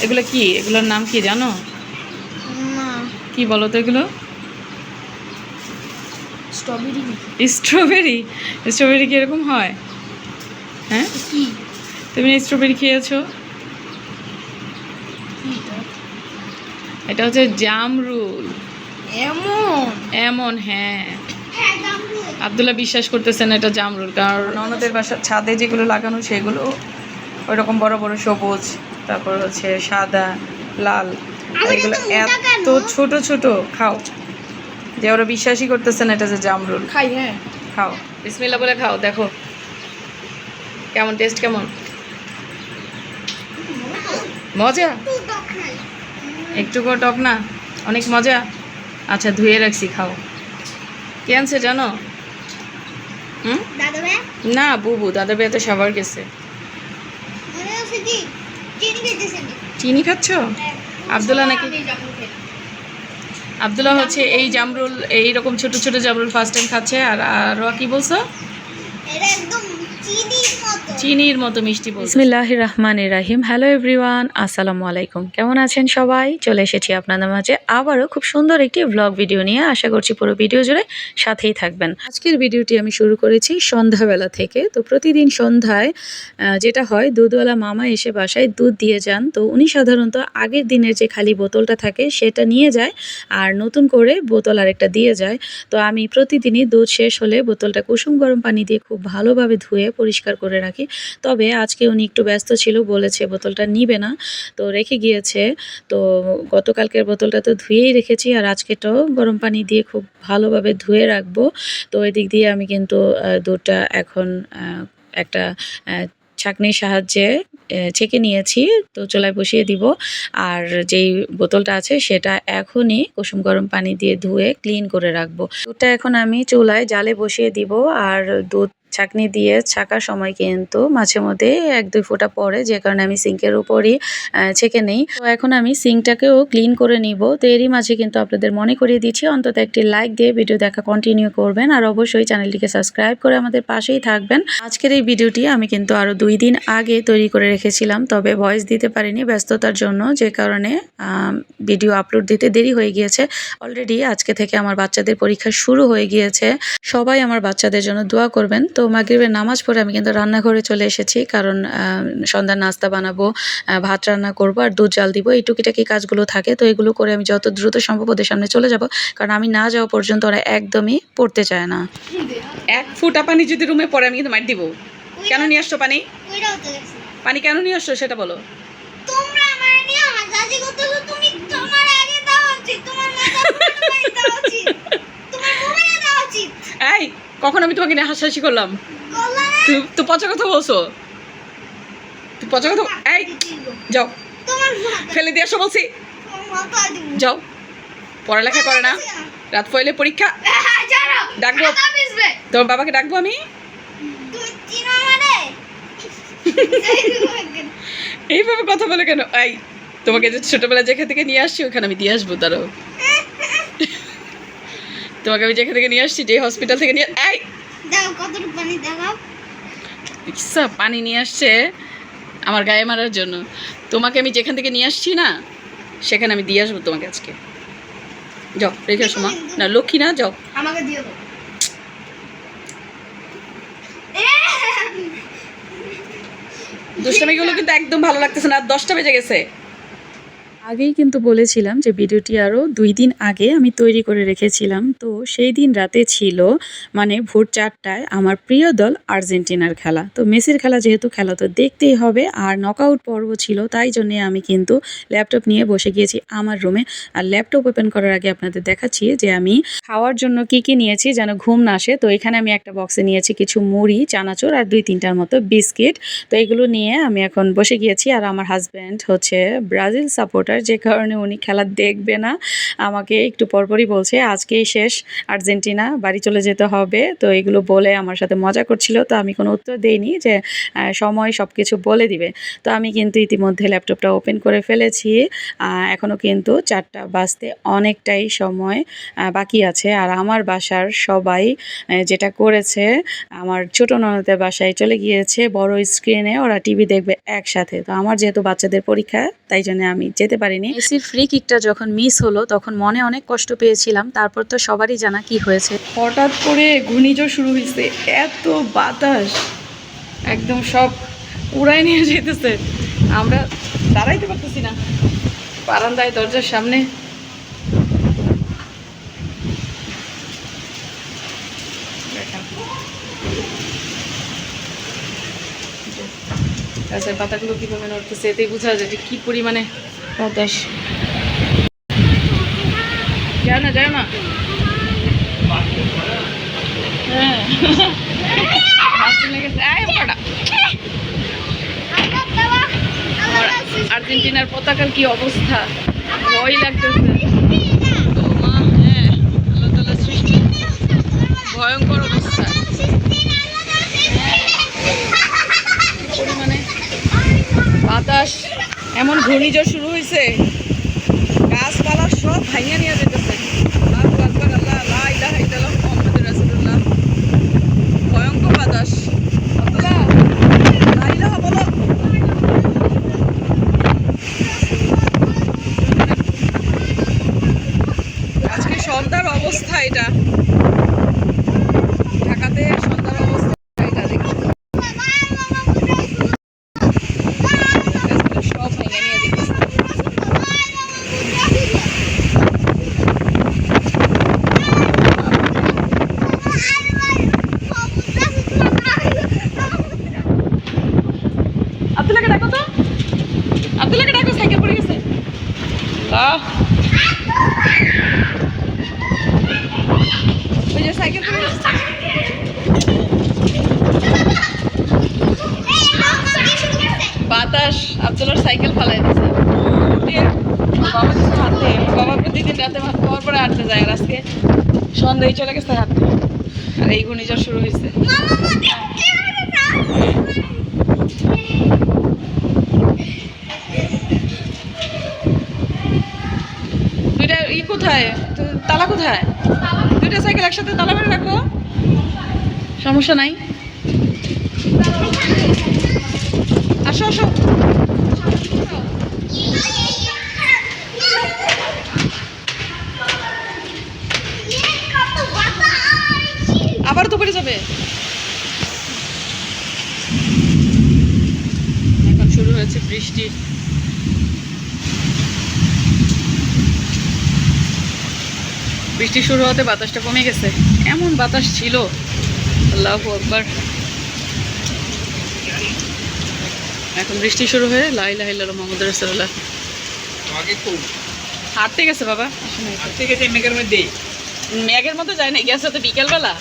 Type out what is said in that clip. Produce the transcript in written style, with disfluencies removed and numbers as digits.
এগুলো কি? এগুলোর নাম কি জানো? না, কি বলো তো এগুলো? স্ট্রবেরি। স্ট্রবেরি? স্ট্রবেরি কি এরকম হয়? হ্যাঁ, কি তুমি স্ট্রবেরি খেয়েছো? এটা হচ্ছে জামরুল। এমন এমন? হ্যাঁ। আব্দুল্লাহ বিশ্বাস করতেছেন এটা জামরুল, কারণ ননদের বাসার ছাদে যেগুলো লাগানো সেগুলো ওই রকম বড় বড় সবুজ, তারপর হচ্ছে সাদা, লাল, আর এগুলো এত ছোট ছোট। খাও, যে ওরা বিশ্বাসই করতেছেন এটা যে জামরুল। খাই। হ্যাঁ, খাও, বিসমিল্লাহ বলে খাও, দেখো কেমন টেস্ট, কেমন মজা। একটু টক না, অনেক মজা। আচ্ছা, ধুয়ে রাখছি, খাও। কে আনছে জানো? হুম, দাদা ভাই না, বুবু। দাদা ভাই তো সাবার গেছে। মনে আছে কি চিনি খেতেছেন? চিনি খাচ্ছ? আব্দুল্লাহ নাকি? আব্দুল্লাহ হচ্ছে এই জামরুল, এইরকম ছোট ছোট জামরুল ফার্স্ট টাইম খাচ্ছে। আর আরও কি বলছো? এটা একদম চিনির মতো। চিনির মতো মিষ্টি বলছে। বিসমিল্লাহির রহমানির রহিম। হ্যালো এভরিওয়ান, আসসালামু আলাইকুম। কেমন আছেন সবাই? চলে এসেছি আপনাদের মাঝে আবারও খুব সুন্দর একটি ভ্লগ ভিডিও নিয়ে। আশা করছি পুরো ভিডিও জুড়ে সাথেই থাকবেন। আজকের ভিডিওটি আমি শুরু করেছি সন্ধ্যাবেলা থেকে। তো প্রতিদিন সন্ধ্যায় যেটা হয়, দুধওয়ালা মামা এসে বাসায় দুধ দিয়ে যান। তো উনি সাধারণত আগের দিনের যে খালি বোতলটা থাকে সেটা নিয়ে যায়, আর নতুন করে বোতল আরেকটা দিয়ে যায়। তো আমি প্রতিদিনই দুধ শেষ হলে বোতলটা কুসুম গরম পানি দিয়ে খুব ভালোভাবে ধুয়ে পরিষ্কার করে রাখি। তবে আজকে উনি একটু ব্যস্ত ছিল, বলেছে বোতলটা নিবে না, তো রেখে গিয়েছে। তো গতকালকের বোতলটা তো ধুয়েই রেখেছি, আর আজকেটাও গরম পানি দিয়ে খুব ভালোভাবে ধুয়ে রাখবো। তো এদিক দিয়ে আমি কিন্তু দুধটা এখন একটা ছাঁকনির সাহায্যে ছেঁকে নিয়েছি। তো চুলায় বসিয়ে দিব, আর যেই বোতলটা আছে সেটা এখনই কুসুম গরম পানি দিয়ে ধুয়ে ক্লিন করে রাখবো। দুধটা এখন আমি চুলায় জালে বসিয়ে দিব, আর দুধ ছাঁকনি দিয়ে ছাঁকার সময় কিন্তু মাঝে মধ্যে 1-2 ফোঁটা পড়ে, যে কারণে আমি সিঙ্কের উপরই ছেঁকে নেই। তো এখন আমি সিঙ্কটাকেও ক্লিন করে নিব। তো এরই মাঝে কিন্তু আপনাদের মনে করিয়ে দিচ্ছি, অন্তত একটি লাইক দিয়ে ভিডিও দেখা কন্টিনিউ করবেন, আর অবশ্যই চ্যানেলটিকে সাবস্ক্রাইব করে আমাদের পাশেই থাকবেন। আজকের এই ভিডিওটি আমি কিন্তু আরও 2 দিন আগে তৈরি করে রেখেছিলাম, তবে ভয়েস দিতে পারিনি ব্যস্ততার জন্য, যে কারণে ভিডিও আপলোড দিতে দেরি হয়ে গিয়েছে। অলরেডি আজকে থেকে আমার বাচ্চাদের পরীক্ষা শুরু হয়ে গিয়েছে। সবাই আমার বাচ্চাদের জন্য দোয়া করবেন। তো মাগরিবের নামাজ পড়ে আমি কিন্তু রান্নাঘরে চলে এসেছি, কারণ সন্ধ্যার নাস্তা বানাবো, ভাত রান্না করব, আর দুধ জাল দিব। এই টুকিটাকি কাজগুলো থাকে, তো এগুলো করে আমি যত দ্রুত সম্ভব ওদের সামনে চলে যাব, কারণ আমি না যাওয়া পর্যন্ত ওরা একদমই পড়তে চায় না। 1 ফোঁটা পানি যদি রুমে পড়ে আমি কিন্তু মার দিব। কেন নিয়ে আসছো পানি? পানি কেন নিয়ে আসছো সেটা বলো। তোমরা আমারে নিয়ে হাসাহাসি করতেছো। তুমি তোমার আগে দেওয়া উচিত, তোমার মাথা পুরো দেওয়া উচিত, তোমার মোবাইলে দেওয়া উচিত। এই, কখন আমি তোমাকে নিয়ে হাসাহাসি করলাম? গলা তুই তো পচা কথা বলছো। তুই পচা কথা। এই, যাও, তোমার ফেলে দিয়ে আসো বলছি। মাথা দিব। যাও, পড়ালেখা করে না, রাত পয়লে পরীক্ষা। জানো ডাকবো তোমার বাবাকে, ডাকবো আমি। তুমি চিনো আমারে? এইভাবে কথা বলে কেন? এই, তোমাকে যে ছোটবেলায় যেখান থেকে নিয়ে আসছি ওখানে আমি দিয়ে আসবো, তারও তোমাকে আমি যেখান থেকে নিয়ে আসছি, যে হসপিটাল থেকে নিয়ে, এই দাও কতটুকু পানি দেখাও। ইচ্ছা পানি নিয়ে আসছে আমার গায়ে মারার জন্য। তোমাকে আমি যেখান থেকে নিয়ে আসছি না, সেখানে আমি দিয়ে আসবো তোমাকে আজকে। যাও, রেখে আসো মা। না, লক্ষ্মী না, যাও। আমাকে দিয়ে দাও। দুষ্টামিগুলো কিন্তু একদম ভালো লাগতেছে না। আর 10টা বেজে গেছে। আগেই কিন্তু বলেছিলাম যে ভিডিওটি আরও 2 দিন আগে আমি তৈরি করে রেখেছিলাম। তো সেই দিন রাতে ছিল, মানে ভোর 4টায় আমার প্রিয় দল আর্জেন্টিনার খেলা। তো মেসির খেলা, যেহেতু খেলা তো দেখতেই হবে, আর নকআউট পর্ব ছিল, তাই জন্যে আমি কিন্তু ল্যাপটপ নিয়ে বসে গিয়েছি আমার রুমে। আর ল্যাপটপ ওপেন করার আগে আপনাদের দেখাচ্ছি যে আমি খাওয়ার জন্য কি কি নিয়েছি যেন ঘুম না আসে। তো এখানে আমি একটা বক্সে নিয়েছি কিছু মুড়ি, চানাচুর, আর 2-3টার মতো বিস্কিট। তো এগুলো নিয়ে আমি এখন বসে গিয়েছি। আর আমার হাজব্যান্ড হচ্ছে ব্রাজিল সাপোর্টার, সমস্যা, যে কারণে উনি খেলা দেখবে না। আমাকে একটু পরপরই বলছে আজকেই শেষ, আর্জেন্টিনা, বাড়ি চলে যেতে হবে। তো এগুলো বলে আমার সাথে মজা করছিল। তো আমি কোনো উত্তর দেইনি যে সময় সব কিছু বলে দিবে। তো আমি কিন্তু ইতিমধ্যে ল্যাপটপটা ওপেন করে ফেলেছি। এখনও কিন্তু 4টা বাজতে অনেকটাই সময় বাকি আছে। আর আমার বাসার সবাই যেটা করেছে, আমার ছোট ননদের বাসায় চলে গিয়েছে বড় স্ক্রিনে, ওরা টিভি দেখবে একসাথে। তো আমার যেহেতু বাচ্চাদের পরীক্ষা, তাই জন্য আমি যেতে পারিনি। মেসির ফ্রি কিকটা যখন মিস হলো তখন মনে অনেক কষ্ট পেয়েছিলাম। তারপর তো সবারই জানা কি হয়েছে, হঠাৎ করে ঘূর্ণিঝড় শুরু হয়েছে, এত বাতাস একদম সব উড়াই নিয়ে যেতেছে। আমরা দাঁড়াইতে পারতেছি না বারান্দায়, দরজার সামনে। গাছের পাতাগুলো কিভাবে নড়তেছে, এতেই বোঝা যায় যে কি পরিমাণে বাতাস। যাও না, যাও না। হ্যাঁ, আর্জেন্টিনার পতাকার কি অবস্থা, ভয় লাগতেছে। হ্যাঁ, আল্লাহ তাআলার সৃষ্টি, ভয়ঙ্কর অবস্থা। পরিমাণে বাতাস, এমন ঘূর্ণিঝড় শুরু হয়েছে, গাছপালা সব ভাঙিয়ে নিয়ে যেতেছে। আল্লাহু আকবার, আল্লাহ, লা ইলাহা ইল্লাল্লাহ, মুহাম্মাদুর রাসূলুল্লাহ। ভয়ঙ্কর বাতাস। আব্দুল্লাহ, লা ইলাহা বলো। আজকে সন্ধ্যার অবস্থা এটা, ঢাকাতে সন্ধ্যার অবস্থা এটা, দেখো সব ভেঙে নিয়ে যেতেছে। আব্দুল্লাহকে ডাকো তো, আব্দুল্লাহকে ডাকো, সাইকেল পড়ে গেছে। ওই যে সাইকেল পড়ে গেছে। বাতাস আব্দুল্লাহর সাইকেল ফালাই দিছে। বাবা কিছু হাঁটতে, বাবা প্রতিদিন রাতে ভাত খাওয়ার পরে হাঁটতে যায়, আর আজকে সন্ধ্যায় চলে গেছে হাঁটতে। আর এই ঘূর্ণিঝড় শুরু হয়েছে। দুইটা কোথায়, তালা কোথায়? দুইটা সাইকেল একসাথে তালা মেরে রাখো, সমস্যা নাই। আসো আসো। আবার তো পড়ে যাবে। এখন শুরু হয়েছে বৃষ্টি। বৃষ্টি শুরু হতে বাতাসটা কমে গেছে, এমন বাতাস ছিল, আল্লাহু আকবার। এখন বৃষ্টি শুরু হয়ে লা ইলাহা ইল্লাল্লাহ মুহাম্মাদুর রাসূলুল্লাহ। হাঁটতে গেছে বাবা, মেঘের মধ্যে যায় না, গেছে তো বিকেলবেলা।